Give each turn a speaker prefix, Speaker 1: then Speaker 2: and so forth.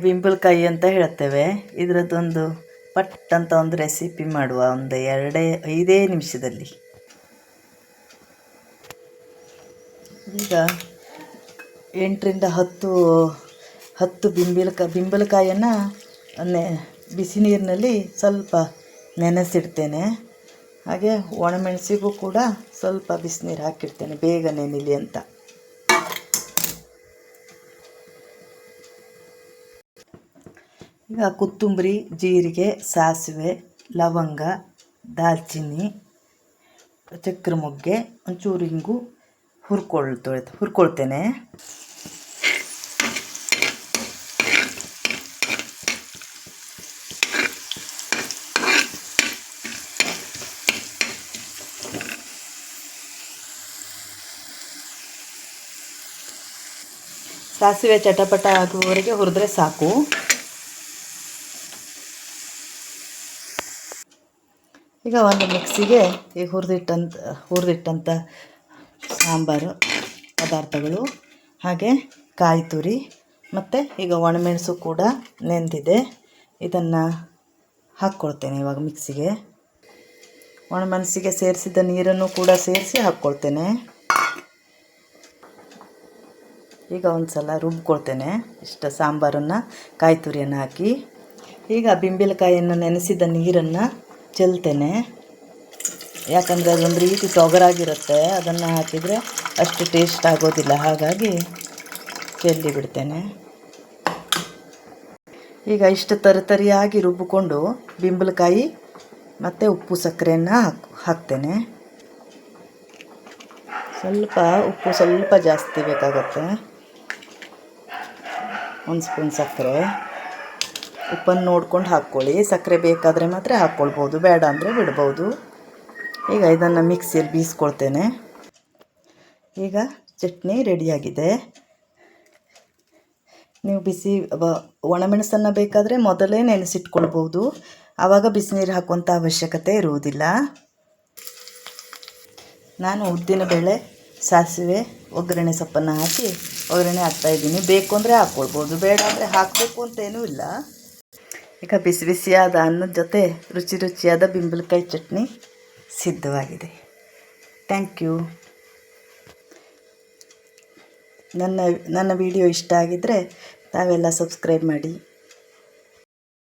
Speaker 1: ಬಿಂಬಳಕಾಯಿ ಅಂತ ಹೇಳ್ತೇವೆ. ಇದರದ್ದೊಂದು ಪಟ್ ಅಂತ ಒಂದು ರೆಸಿಪಿ ಮಾಡುವ, ಒಂದು 5 ನಿಮಿಷದಲ್ಲಿ. ಈಗ 8ರಿಂದ 10 ಬಿಂಬಳಕಾಯನ್ನು ಬಿಸಿ ನೀರಿನಲ್ಲಿ ಸ್ವಲ್ಪ ನೆನೆಸಿಡ್ತೇನೆ. ಹಾಗೆ ಒಣಮೆಣಸಿಗೂ ಕೂಡ ಸ್ವಲ್ಪ ಬಿಸಿನೀರು ಹಾಕಿಡ್ತೇನೆ, ಬೇಗ ನೆನಿಲಿ ಅಂತ. ಈಗ ಕೊತ್ತಂಬರಿ, ಜೀರಿಗೆ, ಸಾಸಿವೆ, ಲವಂಗ, ದಾಲ್ಚಿನ್ನಿ, ಚಕ್ರ ಮೊಗ್ಗೆ, ಒಂಚೂರು ಹಿಂಗು ಹುರ್ಕೊಳ್ತೇನೆ. ಸಾಸಿವೆ ಚಟಪಟ ಆಗುವವರೆಗೆ ಹುರಿದ್ರೆ ಸಾಕು. ಈಗ ಒಂದು ಮಿಕ್ಸಿಗೆ ಈಗ ಹುರಿದಿಟ್ಟಂಥ ಸಾಂಬಾರು ಪದಾರ್ಥಗಳು, ಹಾಗೆ ಕಾಯಿ ತುರಿ ಮತ್ತು ಈಗ ಒಣಮೆಣಸು ಕೂಡ ನೆಂದಿದೆ, ಇದನ್ನು ಹಾಕ್ಕೊಳ್ತೇನೆ. ಇವಾಗ ಮಿಕ್ಸಿಗೆ ಒಣಮೆಣಸಿಗೆ ಸೇರಿಸಿದ ನೀರನ್ನು ಕೂಡ ಸೇರಿಸಿ ಹಾಕ್ಕೊಳ್ತೇನೆ. ಈಗ ಒಂದು ಸಲ ರುಬ್ಕೊಳ್ತೇನೆ ಇಷ್ಟು ಸಾಂಬಾರನ್ನು, ಕಾಯಿ ತುರಿಯನ್ನು ಹಾಕಿ. ಈಗ ಬಿಂಬಳಕಾಯಿಯನ್ನು ನೆನೆಸಿದ ನೀರನ್ನು ಚೆಲ್ತೇನೆ, ಯಾಕಂದರೆ ಅದೊಂದು ರೀತಿ ತೊಗರಾಗಿರುತ್ತೆ, ಅದನ್ನು ಹಾಕಿದರೆ ಅಷ್ಟು ಟೇಸ್ಟ್ ಆಗೋದಿಲ್ಲ, ಹಾಗಾಗಿ ಚೆಲ್ಲಿ ಬಿಡ್ತೇನೆ. ಈಗ ಇಷ್ಟು ತರಿಯಾಗಿ ರುಬ್ಬಿಕೊಂಡು ಬಿಂಬಳಕಾಯಿ ಮತ್ತು ಉಪ್ಪು ಸಕ್ಕರೆಯನ್ನು ಹಾಕ್ತೇನೆ. ಉಪ್ಪು ಸ್ವಲ್ಪ ಜಾಸ್ತಿ ಬೇಕಾಗುತ್ತೆ, 1 ಸ್ಪೂನ್ ಸಕ್ಕರೆ. ಉಪ್ಪನ್ನು ನೋಡ್ಕೊಂಡು ಹಾಕ್ಕೊಳ್ಳಿ, ಸಕ್ಕರೆ ಬೇಕಾದರೆ ಮಾತ್ರ ಹಾಕ್ಕೊಳ್ಬೋದು, ಬೇಡ ಅಂದರೆ ಬಿಡ್ಬೋದು. ಈಗ ಇದನ್ನು ಮಿಕ್ಸಿಯಲ್ಲಿ ಬೀಸ್ಕೊಳ್ತೇನೆ. ಈಗ ಚಟ್ನಿ ರೆಡಿಯಾಗಿದೆ. ನೀವು ಒಣಮೆಣಸನ್ನು ಬೇಕಾದರೆ ಮೊದಲೇ ನೆನೆಸಿಟ್ಕೊಳ್ಬೋದು, ಆವಾಗ ಬಿಸಿನೀರು ಹಾಕುವಂಥ ಅವಶ್ಯಕತೆ ಇರುವುದಿಲ್ಲ. ನಾನು ಉದ್ದಿನಬೇಳೆ, ಸಾಸಿವೆ, ಒಗ್ಗರಣೆ ಸೊಪ್ಪನ್ನು ಹಾಕಿ ಒಗ್ಗರಣೆ ಹಾಕ್ತಾಯಿದ್ದೀನಿ. ಬೇಕು ಅಂದರೆ ಹಾಕ್ಕೊಳ್ಬೋದು, ಬೇಡ ಅಂದರೆ ಹಾಕಬೇಕು ಅಂತೇನೂ ಇಲ್ಲ. ಈಗ ಬಿಸಿಯಾದ ಅನ್ನದ ಜೊತೆ ರುಚಿಯಾದ ಬಿಂಬಳಕಾಯಿ ಚಟ್ನಿ ಸಿದ್ಧವಾಗಿದೆ. Thank you. ನನ್ನ ವಿಡಿಯೋ ಇಷ್ಟ ಆಗಿದ್ದರೆ ತಾವೆಲ್ಲ ಸಬ್ಸ್ಕ್ರೈಬ್ ಮಾಡಿ.